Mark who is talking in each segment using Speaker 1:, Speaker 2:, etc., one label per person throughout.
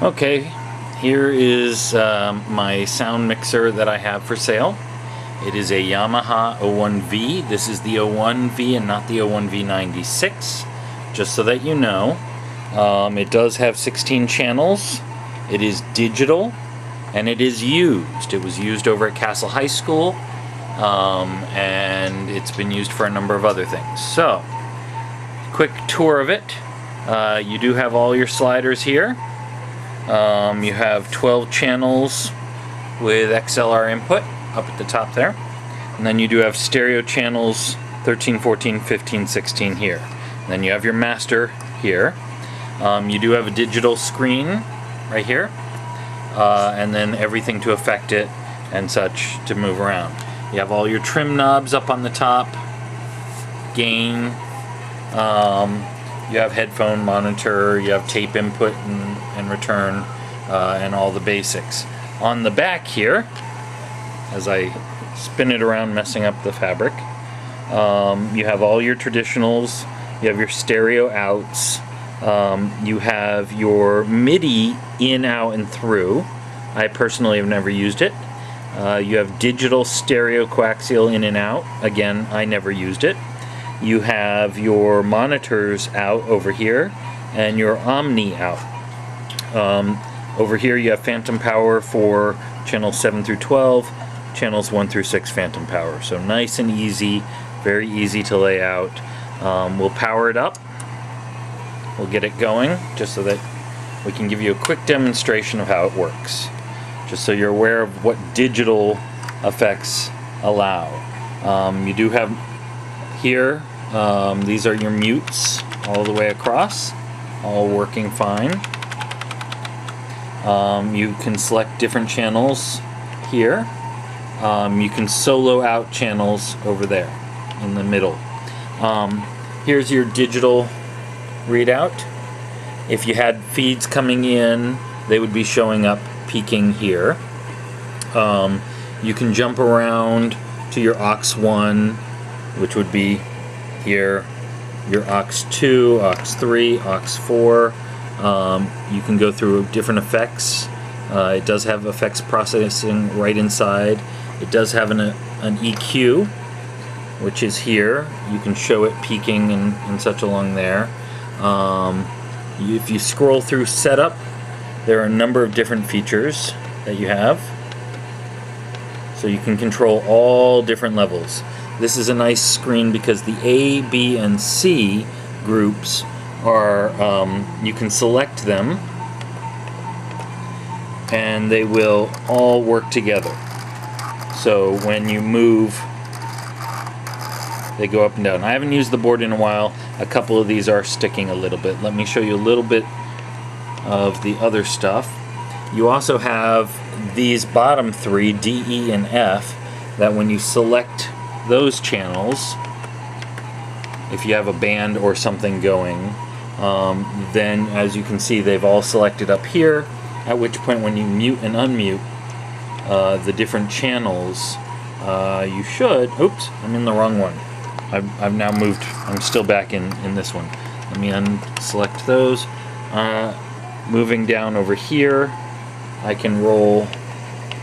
Speaker 1: Okay, here is my sound mixer that I have for sale. It is a Yamaha O1V. This is the O1V and not the O1V 96, just so that you know. It does have 16 channels. It is digital, and it is used. It was used over at Castle High School, and it's been used for a number of other things. So, quick tour of it. You do have all your sliders here. You have 12 channels with XLR input up at the top there. And then you do have stereo channels 13, 14, 15, 16 here. And then you have your master here. You do have a digital screen right here. And then everything to affect it and such to move around. You have all your trim knobs up on the top. Gain. You have headphone monitor, you have tape input and return, and all the basics. On the back here, as I spin it around messing up the fabric, you have all your traditionals, you have your stereo outs, you have your MIDI in, out, and through. I personally have never used it. You have digital stereo coaxial in and out. Again, I never used it. You have your monitors out over here, and your Omni out. Over here you have phantom power for channels 7 through 12, channels 1 through 6 phantom power. So nice and easy, very easy to lay out. We'll power it up. We'll get it going, just so that we can give you a quick demonstration of how it works. Just so you're aware of what digital effects allow. You do have here, these are your mutes all the way across, all working fine. You can select different channels here. You can solo out channels over there in the middle. Here's your digital readout. If you had feeds coming in, they would be showing up peaking here. You can jump around to your aux1, which would be here, your aux2, aux3, aux4. You can go through different effects. It does have effects processing right inside. It does have an EQ, which is here. You can show it peaking and such along there. If you scroll through setup, there are a number of different features that you have. So you can control all different levels. This is a nice screen because the A, B, and C groups are, you can select them and they will all work together. So when you move, they go up and down. I haven't used the board in a while. A couple of these are sticking a little bit. Let me show you a little bit of the other stuff. You also have these bottom three, D, E, and F, that when you select those channels, if you have a band or something going, then as you can see they've all selected up here, at which point when you mute and unmute the different channels, you should, oops, I'm in the wrong one. I've now moved, I'm still back in this one. Let me unselect those. Moving down over here, I can roll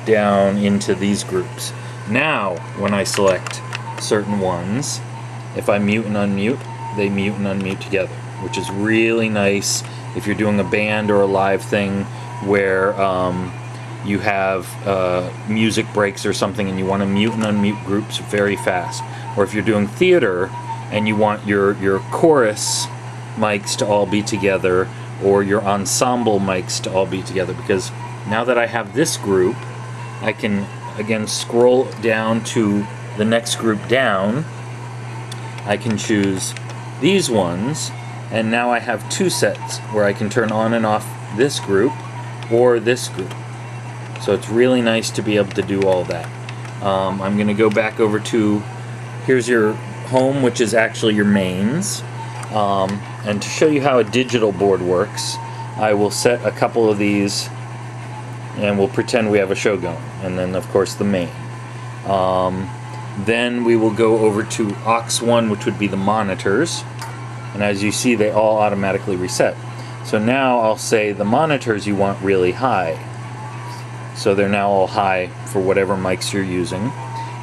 Speaker 1: down into these groups. Now, when I select certain ones, if I mute and unmute, they mute and unmute together, which is really nice if you're doing a band or a live thing where you have music breaks or something and you want to mute and unmute groups very fast. Or if you're doing theater and you want your chorus mics to all be together, or your ensemble mics to all be together, because now that I have this group, I can again scroll down to the next group down. I can choose these ones, and now I have two sets where I can turn on and off this group or this group. So it's really nice to be able to do all that. I'm going to go back over to, here's your home, which is actually your mains. And to show you how a digital board works, I will set a couple of these and we'll pretend we have a show going, and then of course the main. Then we will go over to aux1, which would be the monitors, and as you see they all automatically reset. So now I'll say the monitors you want really high. So they're now all high for whatever mics you're using.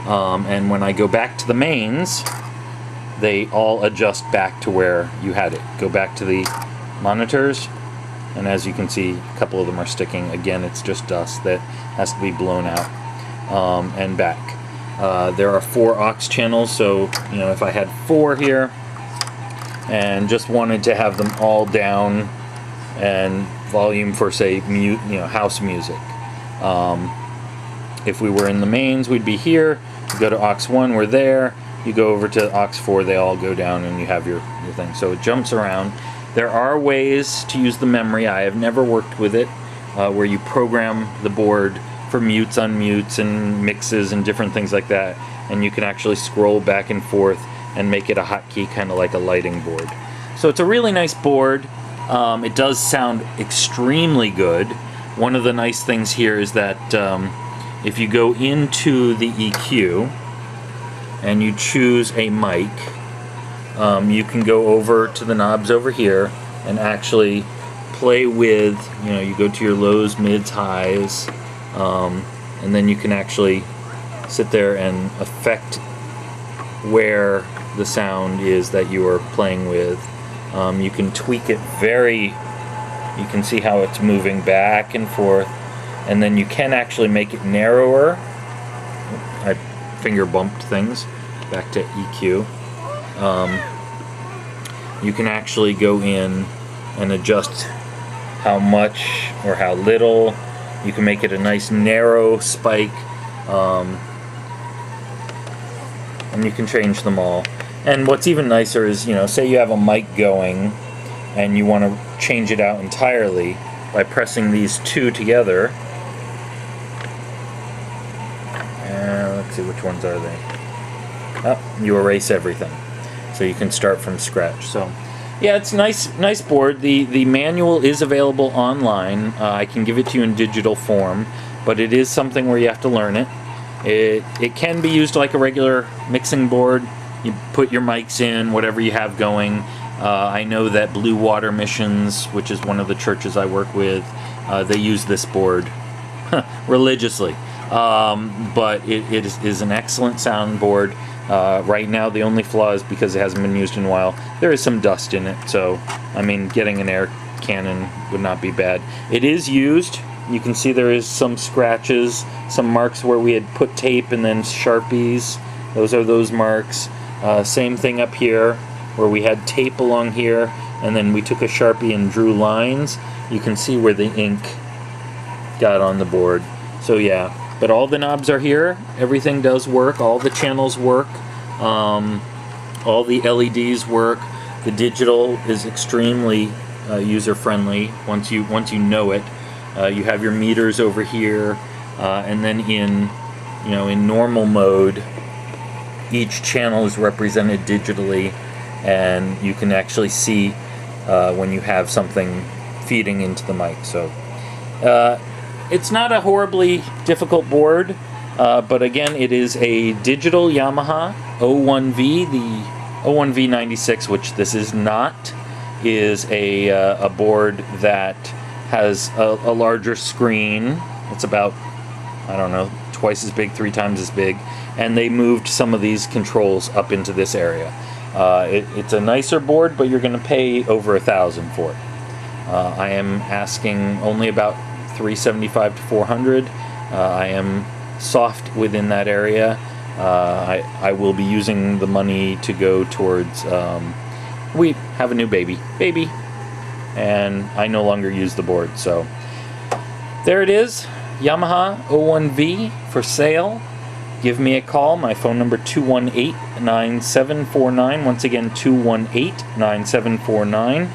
Speaker 1: And when I go back to the mains, they all adjust back to where you had it. Go back to the monitors, and as you can see, a couple of them are sticking. Again, it's just dust that has to be blown out, and back. There are 4 aux channels, so you know, if I had 4 here and just wanted to have them all down and volume for, say, house music. If we were in the mains, we'd be here. You go to aux 1, we're there. You go over to aux 4, they all go down, and you have your thing. So it jumps around. There are ways to use the memory. I have never worked with it, where you program the board for mutes, unmutes, and mixes and different things like that. And you can actually scroll back and forth and make it a hotkey, kind of like a lighting board. So it's a really nice board. It does sound extremely good. One of the nice things here is that if you go into the EQ and you choose a mic, you can go over to the knobs over here and actually play with, you go to your lows, mids, highs, and then you can actually sit there and affect where the sound is that you are playing with. You can tweak it you can see how it's moving back and forth, and then you can actually make it narrower. I finger bumped things. Back to EQ. You can actually go in and adjust how much or how little. You can make it a nice narrow spike, and you can change them all. And what's even nicer is, say you have a mic going and you want to change it out entirely by pressing these 2 together. And let's see, which ones are they? Oh, you erase everything, so you can start from scratch. So yeah, it's nice board. The manual is available online. I can give it to you in digital form, but it is something where you have to learn it. It can be used like a regular mixing board. You put your mics in, whatever you have going. I know that Blue Water Missions, which is one of the churches I work with, they use this board religiously. But it is an excellent soundboard. Right now, the only flaw is because it hasn't been used in a while. There is some dust in it, so I mean, getting an air cannon would not be bad. It is used. You can see there is some scratches, some marks where we had put tape and then Sharpies. Those are those marks. Same thing up here, where we had tape along here, and then we took a Sharpie and drew lines. You can see where the ink got on the board. So yeah. But all the knobs are here. Everything does work. All the channels work. All the LEDs work. The digital is extremely user-friendly once you know it. You have your meters over here, and then in normal mode, each channel is represented digitally, and you can actually see when you have something feeding into the mic. So. It's not a horribly difficult board, but again, it is a digital Yamaha O1V. The O1V 96, which this is not, is a board that has a larger screen. It's about, I don't know, twice as big, 3 times as big, and they moved some of these controls up into this area. It's a nicer board, but you're going to pay over $1,000 for it. I am asking only about $375 to $400. I am soft within that area. I will be using the money to go towards. We have a new baby, and I no longer use the board. So there it is, Yamaha O1V for sale. Give me a call. My phone number 218-9749. Once again, 218-9749.